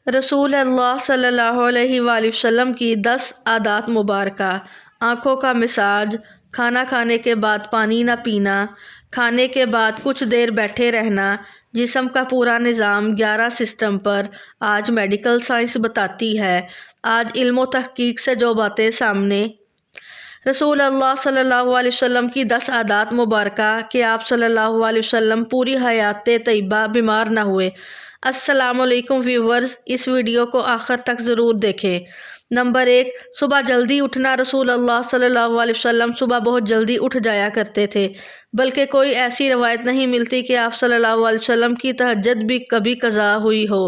رسول اللہ صلی اللہ علیہ وآلہ وسلم کی 10 عادات مبارکہ۔ آنکھوں کا مساج، کھانا کھانے کے بعد پانی نہ پینا، کھانے کے بعد کچھ دیر بیٹھے رہنا، جسم کا پورا نظام 11 سسٹم پر۔ آج میڈیکل سائنس بتاتی ہے، آج علم و تحقیق سے جو باتیں سامنے۔ رسول اللہ صلی اللہ علیہ وسلم کی 10 عادات مبارکہ کہ آپ صلی اللہ علیہ وسلم پوری حیات طیبہ بیمار نہ ہوئے۔ السلام علیکم ویورز، اس ویڈیو کو آخر تک ضرور دیکھیں۔ نمبر 1، صبح جلدی اٹھنا۔ رسول اللہ صلی اللہ علیہ وسلم صبح بہت جلدی اٹھ جایا کرتے تھے، بلکہ کوئی ایسی روایت نہیں ملتی کہ آپ صلی اللہ علیہ وسلم کی تہجد بھی کبھی قضا ہوئی ہو۔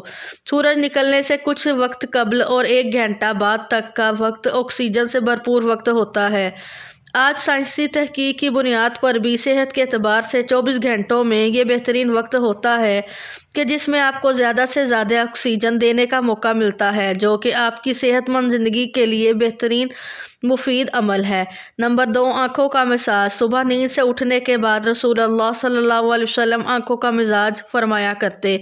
سورج نکلنے سے کچھ وقت قبل اور 1 گھنٹہ بعد تک کا وقت آکسیجن سے بھرپور وقت ہوتا ہے۔ آج سائنسی تحقیق کی بنیاد پر بھی صحت کے اعتبار سے 24 گھنٹوں میں یہ بہترین وقت ہوتا ہے کہ جس میں آپ کو زیادہ سے زیادہ آکسیجن دینے کا موقع ملتا ہے، جو کہ آپ کی صحت مند زندگی کے لیے بہترین مفید عمل ہے۔ نمبر 2، آنکھوں کا مساج۔ صبح نیند سے اٹھنے کے بعد رسول اللہ صلی اللہ علیہ وسلم آنکھوں کا مساج فرمایا کرتے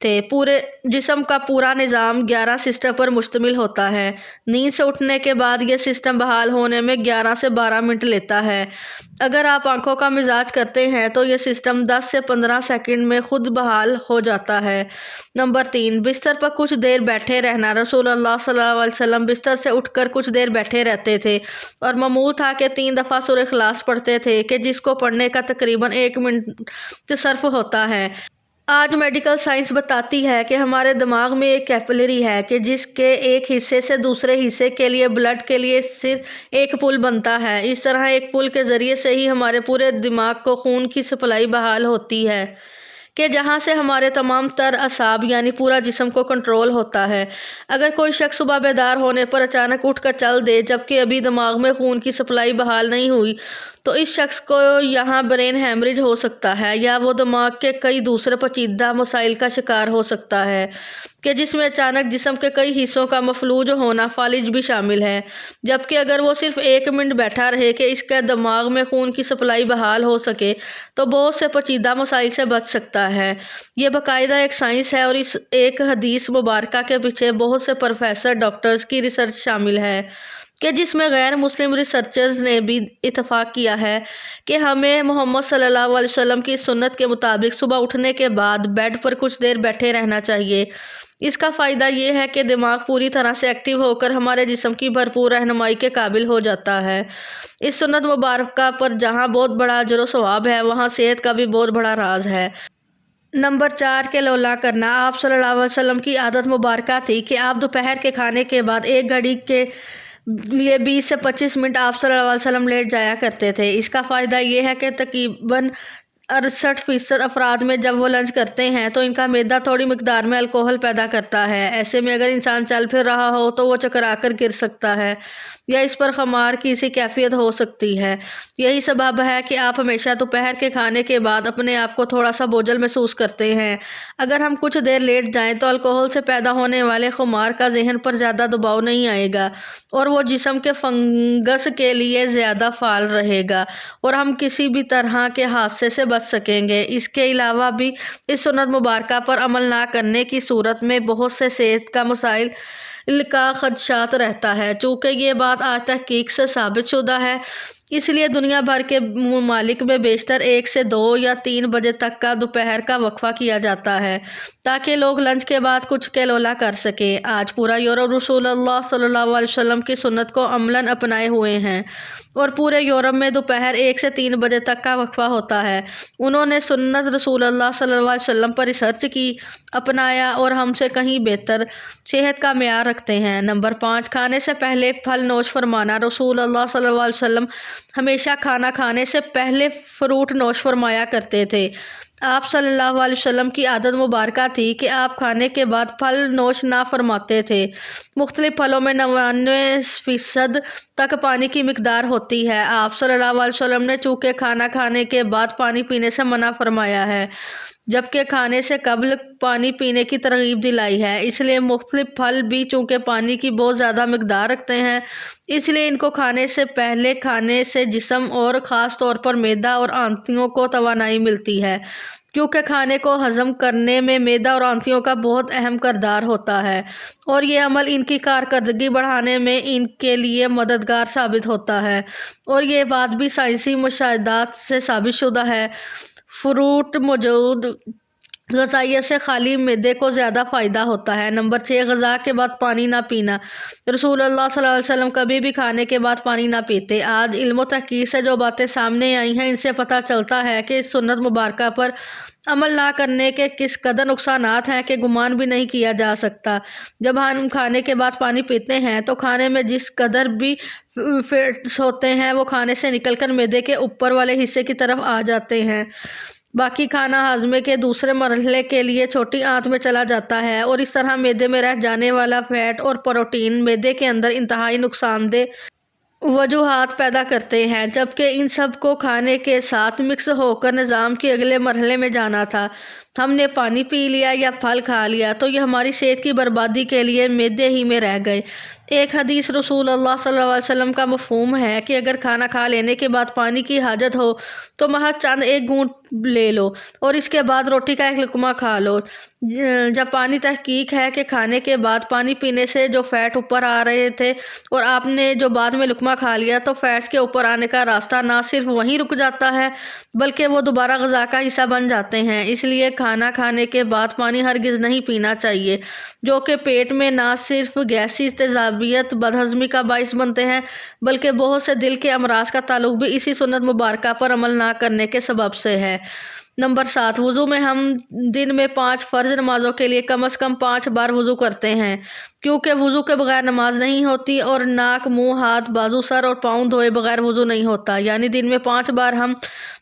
تھے۔ پورے جسم کا پورا نظام 11 سسٹم پر مشتمل ہوتا ہے۔ نیند سے اٹھنے کے بعد یہ سسٹم بحال ہونے میں 11 سے 12 منٹ لیتا ہے۔ اگر آپ آنکھوں کا مساج کرتے ہیں تو یہ سسٹم 10 سے 15 سیکنڈ میں خود بحال ہو جاتا ہے۔ نمبر 3، بستر پر کچھ دیر بیٹھے رہنا۔ رسول اللہ صلی اللہ علیہ وسلم بستر سے اٹھ کر کچھ دیر بیٹھے رہتے تھے اور معمول تھا کہ 3 دفعہ سورہ اخلاص پڑھتے تھے کہ جس کو پڑھنے کا تقریباً 1 منٹ صرف ہوتا ہے۔ آج میڈیکل سائنس بتاتی ہے کہ ہمارے دماغ میں ایک کیپلری ہے کہ جس کے ایک حصے سے دوسرے حصے کے لیے بلڈ کے لیے صرف ایک پل بنتا ہے۔ اس طرح ایک پل کے ذریعے سے ہی ہمارے پورے دماغ کو خون کی سپلائی بحال ہوتی ہے کہ جہاں سے ہمارے تمام تر اعصاب یعنی پورا جسم کو کنٹرول ہوتا ہے۔ اگر کوئی شخص صبح بیدار ہونے پر اچانک اٹھ کر چل دے جبکہ ابھی دماغ میں خون کی سپلائی بحال نہیں ہوئی تو اس شخص کو یہاں برین ہیمریج ہو سکتا ہے یا وہ دماغ کے کئی دوسرے پیچیدہ مسائل کا شکار ہو سکتا ہے کہ جس میں اچانک جسم کے کئی حصوں کا مفلوج ہونا فالج بھی شامل ہے۔ جبکہ اگر وہ صرف 1 منٹ بیٹھا رہے کہ اس کے دماغ میں خون کی سپلائی بحال ہو سکے تو بہت سے پیچیدہ مسائل سے بچ سکتا ہے۔ یہ باقاعدہ ایک سائنس ہے اور اس ایک حدیث مبارکہ کے پیچھے بہت سے پروفیسر ڈاکٹرز کی ریسرچ شامل ہے کہ جس میں غیر مسلم ریسرچرز نے بھی اتفاق کیا ہے کہ ہمیں محمد صلی اللہ علیہ وسلم کی سنت کے مطابق صبح اٹھنے کے بعد بیڈ پر کچھ دیر بیٹھے رہنا چاہیے۔ اس کا فائدہ یہ ہے کہ دماغ پوری طرح سے ایکٹیو ہو کر ہمارے جسم کی بھرپور رہنمائی کے قابل ہو جاتا ہے۔ اس سنت مبارکہ پر جہاں بہت بڑا اجر و ثواب ہے وہاں صحت کا بھی بہت بڑا راز ہے۔ نمبر 4، کیلولا کرنا۔ آپ صلی اللہ علیہ وسلم کی عادت مبارکہ تھی کہ آپ دوپہر کے کھانے کے بعد 1 گھڑی کے لیے 20 سے 25 منٹ آپ صلی اللہ علیہ وسلم لیٹ جایا کرتے تھے۔ اس کا فائدہ یہ ہے کہ تقریباً 68% افراد میں جب وہ لنچ کرتے ہیں تو ان کا معدہ تھوڑی مقدار میں الکوہل پیدا کرتا ہے۔ ایسے میں اگر انسان چل پھر رہا ہو تو وہ چکرا کر گر سکتا ہے یا اس پر خمار کی سی کیفیت ہو سکتی ہے۔ یہی سبب ہے کہ آپ ہمیشہ دوپہر کے کھانے کے بعد اپنے آپ کو تھوڑا سا بوجھل محسوس کرتے ہیں۔ اگر ہم کچھ دیر لیٹ جائیں تو الکوہل سے پیدا ہونے والے خمار کا ذہن پر زیادہ دباؤ نہیں آئے گا اور وہ جسم کے فنگس کے لیے زیادہ فعال رہے گا اور ہم کسی بھی طرح کے حادثے سے بچ سکیں گے۔ اس کے علاوہ بھی اس سنت مبارکہ پر عمل نہ کرنے کی صورت میں بہت سے صحت کا مسائل کا خدشات رہتا ہے۔ چونکہ یہ بات آج تحقیق سے ثابت شدہ ہے، اس لیے دنیا بھر کے ممالک میں بیشتر 1 سے 2 یا 3 بجے تک کا دوپہر کا وقفہ کیا جاتا ہے تاکہ لوگ لنچ کے بعد کچھ کیلولا کر سکیں۔ آج پورا یورپ رسول اللہ صلی اللہ علیہ وسلم کی سنت کو عملاً اپنائے ہوئے ہیں اور پورے یورپ میں دوپہر 1 سے 3 بجے تک کا وقفہ ہوتا ہے۔ انہوں نے سنت رسول اللہ صلی اللہ علیہ وسلم پر ریسرچ کی، اپنایا اور ہم سے کہیں بہتر صحت کا معیار رکھتے ہیں۔ نمبر 5، کھانے سے پہلے پھل نوش فرمانا۔ رسول اللہ صلی اللہ علیہ وسلم ہمیشہ کھانا کھانے سے پہلے فروٹ نوش فرمایا کرتے تھے۔ آپ صلی اللہ علیہ وسلم کی عادت مبارکہ تھی کہ آپ کھانے کے بعد پھل نوش نہ فرماتے تھے۔ مختلف پھلوں میں 99% تک پانی کی مقدار ہوتی ہے۔ آپ صلی اللہ علیہ وسلم نے چونکہ کھانا کھانے کے بعد پانی پینے سے منع فرمایا ہے جبکہ کھانے سے قبل پانی پینے کی ترغیب دلائی ہے، اس لیے مختلف پھل بھی چونکہ پانی کی بہت زیادہ مقدار رکھتے ہیں اس لیے ان کو کھانے سے پہلے کھانے سے جسم اور خاص طور پر معدہ اور آنتوں کو توانائی ملتی ہے۔ کیونکہ کھانے کو ہضم کرنے میں معدہ اور آنتوں کا بہت اہم کردار ہوتا ہے، اور یہ عمل ان کی کارکردگی بڑھانے میں ان کے لیے مددگار ثابت ہوتا ہے، اور یہ بات بھی سائنسی مشاہدات سے ثابت شدہ ہے۔ فروٹ موجود غذائیت سے خالی معدے کو زیادہ فائدہ ہوتا ہے۔ نمبر 6، غذا کے بعد پانی نہ پینا۔ رسول اللہ صلی اللہ علیہ وسلم کبھی بھی کھانے کے بعد پانی نہ پیتے۔ آج علم و تحقیق سے جو باتیں سامنے آئی ہیں، ان سے پتہ چلتا ہے کہ اس سنت مبارکہ پر عمل نہ کرنے کے کس قدر نقصانات ہیں کہ گمان بھی نہیں کیا جا سکتا۔ جب ہم کھانے کے بعد پانی پیتے ہیں تو کھانے میں جس قدر بھی فیٹس ہوتے ہیں وہ کھانے سے نکل کر معدے کے اوپر والے حصے کی طرف آ جاتے ہیں۔ باقی کھانا ہاضمے کے دوسرے مرحلے کے لیے چھوٹی آنت میں چلا جاتا ہے، اور اس طرح معدے میں رہ جانے والا فیٹ اور پروٹین معدے کے اندر انتہائی نقصان دہ وجوہات پیدا کرتے ہیں، جبکہ ان سب کو کھانے کے ساتھ مکس ہو کر نظام کے اگلے مرحلے میں جانا تھا۔ ہم نے پانی پی لیا یا پھل کھا لیا تو یہ ہماری صحت کی بربادی کے لیے معدے ہی میں رہ گئے۔ ایک حدیث رسول اللہ صلی اللہ علیہ وسلم کا مفہوم ہے کہ اگر کھانا کھا لینے کے بعد پانی کی حاجت ہو تو محض چند ایک گھونٹ لے لو اور اس کے بعد روٹی کا ایک لقمہ کھا لو۔ جاپانی تحقیق ہے کہ کھانے کے بعد پانی پینے سے جو فیٹ اوپر آ رہے تھے اور آپ نے جو بعد میں لقمہ کھا لیا تو فیٹس کے اوپر آنے کا راستہ نہ صرف وہیں رک جاتا ہے بلکہ وہ دوبارہ غذا کا حصہ بن جاتے ہیں۔ اس لیے کھانا کھانے کے بعد پانی ہرگز نہیں پینا چاہیے، جو کہ پیٹ میں نہ صرف گیسی تیزابیت بدہضمی کا باعث بنتے ہیں بلکہ بہت سے دل کے امراض کا تعلق بھی اسی سنت مبارکہ پر عمل نہ کرنے کے سبب سے ہے۔ نمبر 7، وضو میں ہم دن میں 5 فرض نمازوں کے لیے کم از کم 5 بار وضو کرتے ہیں، کیونکہ وضو کے بغیر نماز نہیں ہوتی، اور ناک، منہ، ہاتھ، بازو، سر اور پاؤں دھوئے بغیر وضو نہیں ہوتا، یعنی دن میں 5 بار ہم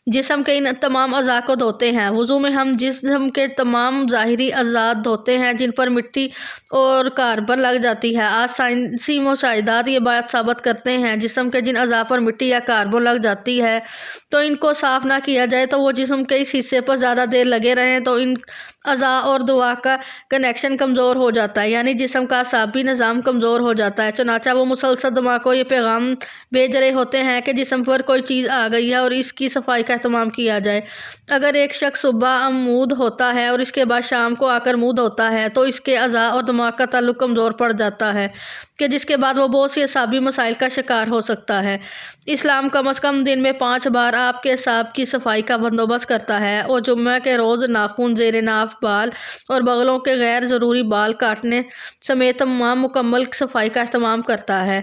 جسم کے ان تمام اعضاء کو دھوتے ہیں۔ وضو میں ہم جسم کے تمام ظاہری اعضاء دھوتے ہیں جن پر مٹی اور کاربن لگ جاتی ہے۔ آج سائنسی مشاہدات یہ بات ثابت کرتے ہیں جسم کے جن اعضاء پر مٹی یا کاربن لگ جاتی ہے تو ان کو صاف نہ کیا جائے تو وہ جسم کے اس حصے پر زیادہ دیر لگے رہیں تو ان اعضاء اور دعا کا کنیکشن کمزور ہو جاتا ہے، یعنی جسم کا اعصابی نظام کمزور ہو جاتا ہے۔ چنانچہ وہ مسلسل دماغ کو یہ پیغام بھیج رہے ہوتے ہیں کہ جسم پر کوئی چیز آ گئی ہے اور اس کی صفائی کا اہتمام کیا جائے۔ اگر ایک شخص صبح منہ دھوتا ہے اور اس کے بعد شام کو آ کر منہ دھوتا ہے تو اس کے اعضاء اور دماغ کا تعلق کمزور پڑ جاتا ہے کہ جس کے بعد وہ بہت سی اعصابی مسائل کا شکار ہو سکتا ہے۔ اسلام کم از کم دن میں 5 بار آپ کے اعصاب کی صفائی کا بندوبست کرتا ہے، اور جمعہ کے روز ناخن، زیر ناف بال اور بغلوں کے غیر ضروری بال کاٹنے سمیت تمام مکمل صفائی کا اہتمام کرتا ہے۔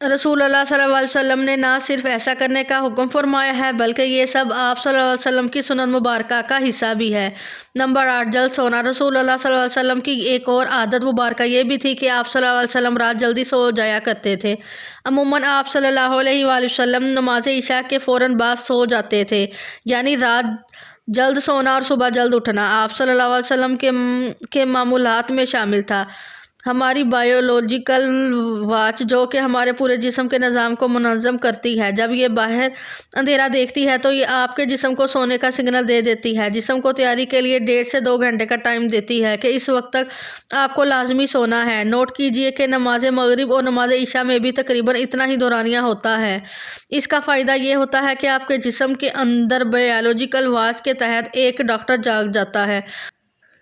رسول اللہ صلی اللہ علیہ وسلم نے نہ صرف ایسا کرنے کا حکم فرمایا ہے بلکہ یہ سب آپ صلی اللہ علیہ وسلم کی سنت مبارکہ کا حصہ بھی ہے۔ نمبر 8، جلد سونا۔ رسول اللہ صلی اللہ علیہ وسلم کی ایک اور عادت مبارکہ یہ بھی تھی کہ آپ صلی اللہ علیہ وسلم رات جلدی سو جایا کرتے تھے۔ عموماً آپ صلی اللہ علیہ وآلہ وسلم نماز عشاء کے فوراً بعد سو جاتے تھے، یعنی رات جلد سونا اور صبح جلد اٹھنا آپ صلی اللہ علیہ وسلم کے معمولات میں شامل تھا۔ ہماری بائیولوجیکل واچ جو کہ ہمارے پورے جسم کے نظام کو منظم کرتی ہے، جب یہ باہر اندھیرا دیکھتی ہے تو یہ آپ کے جسم کو سونے کا سگنل دے دیتی ہے، جسم کو تیاری کے لیے 1.5 سے 2 گھنٹے کا ٹائم دیتی ہے کہ اس وقت تک آپ کو لازمی سونا ہے۔ نوٹ کیجئے کہ نماز مغرب اور نماز عشاء میں بھی تقریباً اتنا ہی دورانیہ ہوتا ہے۔ اس کا فائدہ یہ ہوتا ہے کہ آپ کے جسم کے اندر بائیولوجیکل واچ کے تحت ایک ڈاکٹر جاگ جاتا ہے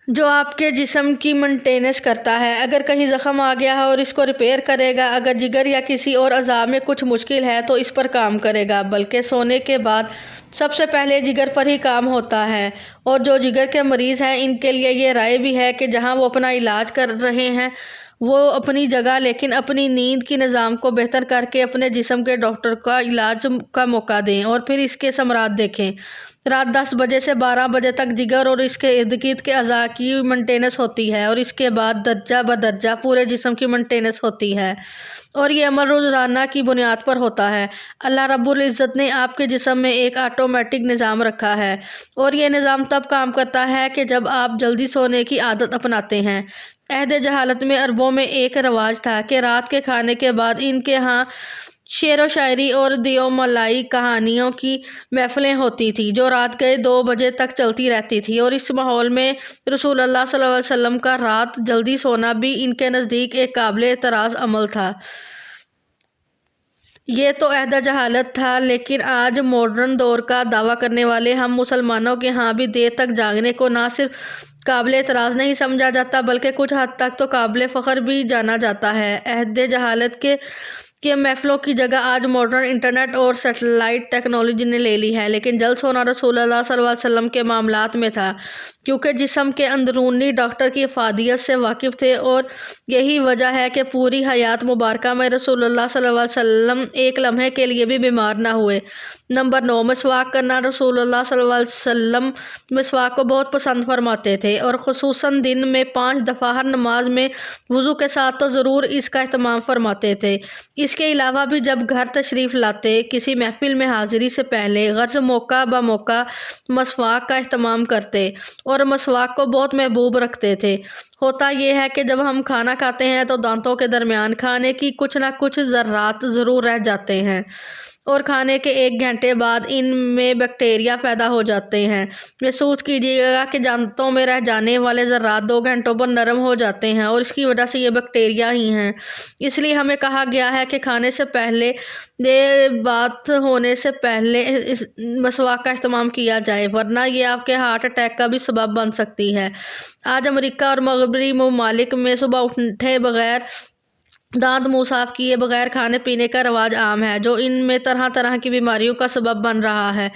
جو آپ کے جسم کی مینٹیننس کرتا ہے۔ اگر کہیں زخم آ گیا ہے اور اس کو ریپیئر کرے گا، اگر جگر یا کسی اور اعضاء میں کچھ مشکل ہے تو اس پر کام کرے گا، بلکہ سونے کے بعد سب سے پہلے جگر پر ہی کام ہوتا ہے۔ اور جو جگر کے مریض ہیں ان کے لیے یہ رائے بھی ہے کہ جہاں وہ اپنا علاج کر رہے ہیں وہ اپنی جگہ لیکن اپنی نیند کی نظام کو بہتر کر کے اپنے جسم کے ڈاکٹر کا علاج کا موقع دیں اور پھر اس کے ثمرات دیکھیں۔ رات 10 بجے سے 12 بجے تک جگر اور اس کے ارد گرد کے اعضاء کی مینٹیننس ہوتی ہے، اور اس کے بعد درجہ بدرجہ پورے جسم کی مینٹیننس ہوتی ہے، اور یہ عمل روزانہ کی بنیاد پر ہوتا ہے۔ اللہ رب العزت نے آپ کے جسم میں ایک آٹومیٹک نظام رکھا ہے، اور یہ نظام تب کام کرتا ہے کہ جب آپ جلدی سونے کی عادت اپناتے ہیں۔ عہد جہالت میں عربوں میں ایک رواج تھا کہ رات کے کھانے کے بعد ان کے ہاں شعر و شاعری اور دیو ملائی کہانیوں کی محفلیں ہوتی تھیں جو رات گئے 2 بجے تک چلتی رہتی تھی، اور اس ماحول میں رسول اللہ صلی اللہ علیہ وسلم کا رات جلدی سونا بھی ان کے نزدیک ایک قابل اعتراض عمل تھا۔ یہ تو عہد جہالت تھا، لیکن آج ماڈرن دور کا دعویٰ کرنے والے ہم مسلمانوں کے ہاں بھی دیر تک جاگنے کو نہ صرف قابل اعتراض نہیں سمجھا جاتا بلکہ کچھ حد تک تو قابل فخر بھی جانا جاتا ہے۔ عہد جہالت کے محفلوں کی جگہ آج ماڈرن انٹرنیٹ اور سیٹلائٹ ٹیکنالوجی نے لے لی ہے، لیکن جلد ہونا رسول اللہ صلی اللہ علیہ وسلم کے معاملات میں تھا، کیونکہ جسم کے اندرونی ڈاکٹر کی افادیت سے واقف تھے، اور یہی وجہ ہے کہ پوری حیات مبارکہ میں رسول اللہ صلی اللہ علیہ وسلم ایک لمحے کے لیے بھی بیمار نہ ہوئے۔ نمبر 9، مسواک کرنا۔ رسول اللہ صلی اللہ علیہ وسلم مسواک کو بہت پسند فرماتے تھے، اور خصوصاً دن میں 5 دفعہ ہر نماز میں وضو کے ساتھ تو ضرور اس کا اہتمام فرماتے تھے۔ اس کے علاوہ بھی جب گھر تشریف لاتے، کسی محفل میں حاضری سے پہلے غرض موقع بہ موقع مسواک کا اہتمام کرتے، اور مسواک کو بہت محبوب رکھتے تھے۔ ہوتا یہ ہے کہ جب ہم کھانا کھاتے ہیں تو دانتوں کے درمیان کھانے کی کچھ نہ کچھ ذرات ضرور رہ جاتے ہیں، اور کھانے کے 1 گھنٹے بعد ان میں بیکٹیریا پیدا ہو جاتے ہیں۔ محسوس کیجیے گا کہ دانتوں میں رہ جانے والے ذرات 2 گھنٹوں پر نرم ہو جاتے ہیں، اور اس کی وجہ سے یہ بیکٹیریا ہی ہیں۔ اس لیے ہمیں کہا گیا ہے کہ کھانے سے پہلے بات ہونے سے پہلے مسواک کا اہتمام کیا جائے، ورنہ یہ آپ کے ہارٹ اٹیک کا بھی سبب بن سکتی ہے۔ آج امریکہ اور مغربی ممالک میں صبح اٹھے بغیر دانت منہ صاف کیے بغیر کھانے پینے کا رواج عام ہے، جو ان میں طرح طرح کی بیماریوں کا سبب بن رہا ہے۔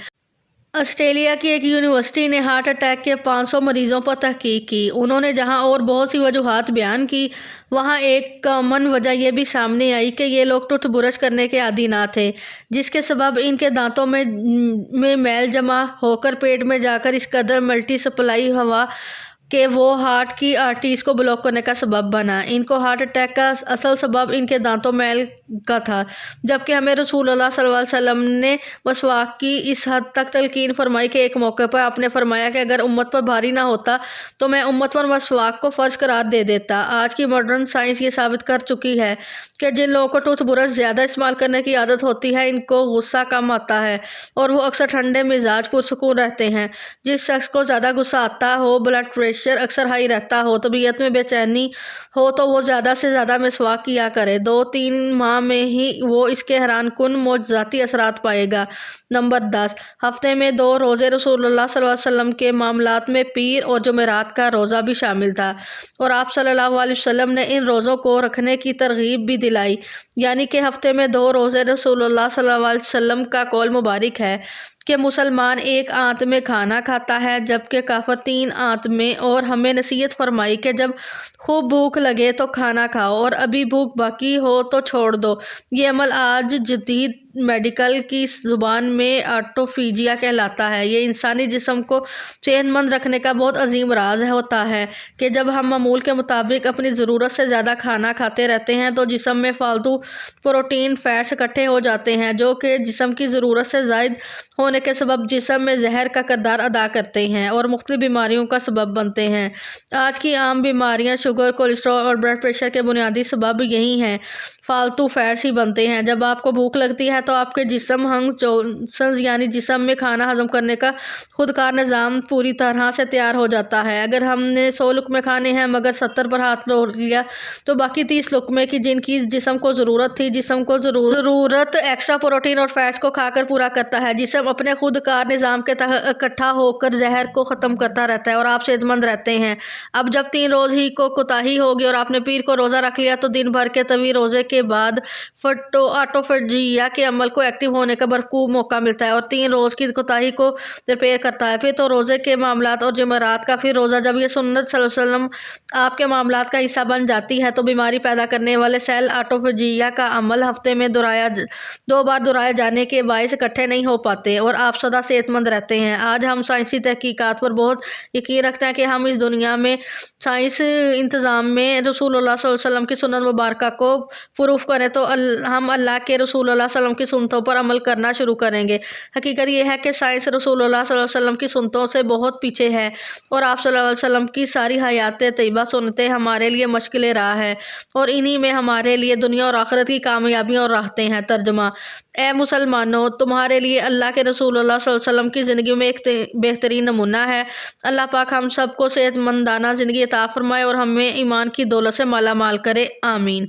آسٹریلیا کی ایک یونیورسٹی نے ہارٹ اٹیک کے 500 مریضوں پر تحقیق کی۔ انہوں نے جہاں اور بہت سی وجوہات بیان کی، وہاں ایک کامن وجہ یہ بھی سامنے آئی کہ یہ لوگ ٹوتھ برش کرنے کے عادی نہ تھے، جس کے سبب ان کے دانتوں میں میل جمع ہو کر پیٹ میں جا کر اس قدر ملٹی سپلائی ہوا کہ وہ ہارٹ کی آرٹریز کو بلاک کرنے کا سبب بنا۔ ان کو ہارٹ اٹیک کا اصل سبب ان کے دانتوں میل کا تھا، جبکہ ہمیں رسول اللہ صلی اللہ علیہ وسلم نے مسواک کی اس حد تک تلقین فرمائی کہ ایک موقع پر آپ نے فرمایا کہ اگر امت پر بھاری نہ ہوتا تو میں امت پر مسواک کو فرض قرار دے دیتا۔ آج کی ماڈرن سائنس یہ ثابت کر چکی ہے کہ جن لوگوں کو ٹوتھ برش زیادہ استعمال کرنے کی عادت ہوتی ہے، ان کو غصہ کم آتا ہے، اور وہ اکثر ٹھنڈے مزاج پرسکون رہتے ہیں۔ جس شخص کو زیادہ غصہ آتا ہو، بلڈ پریشر اکثر ہائی رہتا ہو، طبیعت میں بے چینی ہو، تو وہ زیادہ سے زیادہ مسواک کیا کرے۔ 2-3 ماہ میں ہی وہ اس کے حیران کن معجزاتی اثرات پائے گا۔ نمبر 10، ہفتے میں 2 روزے۔ رسول اللہ صلی اللہ علیہ وسلم کے معاملات میں پیر اور جمعرات کا روزہ بھی شامل تھا، اور آپ صلی اللہ علیہ وسلم نے ان روزوں کو رکھنے کی ترغیب بھی دلائی، یعنی کہ ہفتے میں 2 روزے۔ رسول اللہ صلی اللہ علیہ وسلم کا قول مبارک ہے کہ مسلمان ایک آنت میں کھانا کھاتا ہے جبکہ کافر 3 آنت میں، اور ہمیں نصیحت فرمائی کہ جب خوب بھوک لگے تو کھانا کھاؤ، اور ابھی بھوک باقی ہو تو چھوڑ دو۔ یہ عمل آج جدید میڈیکل کی زبان میں آٹوفیجیا کہلاتا ہے۔ یہ انسانی جسم کو صحت مند رکھنے کا بہت عظیم راز ہوتا ہے کہ جب ہم معمول کے مطابق اپنی ضرورت سے زیادہ کھانا کھاتے رہتے ہیں تو جسم میں فالتو پروٹین فیٹس اکٹھے ہو جاتے ہیں، جو کہ جسم کی ضرورت سے زائد ہونے کے سبب جسم میں زہر کا کردار ادا کرتے ہیں اور مختلف بیماریوں کا سبب بنتے ہیں۔ آج کی عام بیماریاں شوگر، کولیسٹرول اور بلڈ پریشر کے بنیادی سبب یہی ہیں، فالتو فیٹس ہی بنتے ہیں۔ جب آپ کو بھوک لگتی ہے تو آپ کے جسم جونسنز یعنی جسم میں کھانا ہضم کرنے کا خودکار نظام پوری طرح سے تیار ہو جاتا ہے۔ اگر ہم نے 100 لقمے کھانے ہیں مگر 70 پر ہاتھ روک لیا تو باقی 30 لقمے کی جن کی جسم کو ضرورت تھی، جسم کو ضرورت ایکسٹرا پروٹین اور فیٹس کو کھا کر پورا کرتا ہے۔ جسم اپنے خودکار نظام کے تحت اکٹھا ہو کر زہر کو ختم کرتا رہتا ہے اور آپ صحت مند رہتے ہیں۔ اب جب 3 روز ہی کو کوتاہی ہوگی اور آپ نے پیر کو روزہ رکھ لیا تو دن بھر کے طویل روزے کے بعد آٹوفیجیا کے عمل کو ایکٹیو ہونے کا بھرپور موقع ملتا ہے اور 3 روز کی کوتاہی کو ریپیئر کرتا ہے۔ پھر تو روزے کے معاملات اور جمعرات کا پھر روزہ، جب یہ سنت صلی اللہ علیہ وسلم آپ کے معاملات کا حصہ بن جاتی ہے تو بیماری پیدا کرنے والے سیل آٹوفیجیا کا عمل ہفتے میں 2 بار دہرائے جانے کے باعث اکٹھے نہیں ہو پاتے اور آپ سدا صحت مند رہتے ہیں۔ آج ہم سائنسی تحقیقات پر بہت یقین رکھتے ہیں کہ ہم اس دنیا میں سائنس انتظام میں رسول اللہ صلی اللہ علیہ وسلم کی سنت مبارکہ کو پروف کریں تو ہم اللہ کے رسول اللہ صلی اللہ علیہ وسلم کی سنتوں پر عمل کرنا شروع کریں گے۔ حقیقت یہ ہے کہ سائنس رسول اللہ صلی اللہ علیہ وسلم کی سنتوں سے بہت پیچھے ہے اور آپ صلی اللہ علیہ وسلم کی ساری حیات طیبہ سنتیں ہمارے لیے مشکل راہ ہے اور انہی میں ہمارے لیے دنیا اور آخرت کی کامیابیاں اور راحتیں ہیں۔ ترجمہ: اے مسلمانوں، تمہارے لیے اللہ کے رسول اللہ صلی اللہ علیہ وسلم کی زندگی میں ایک بہترین نمونہ ہے۔ اللہ پاک ہم سب کو صحت مندانہ زندگی عطا فرمائے اور ہمیں ایمان کی دولت سے مالا مال کرے، آمین۔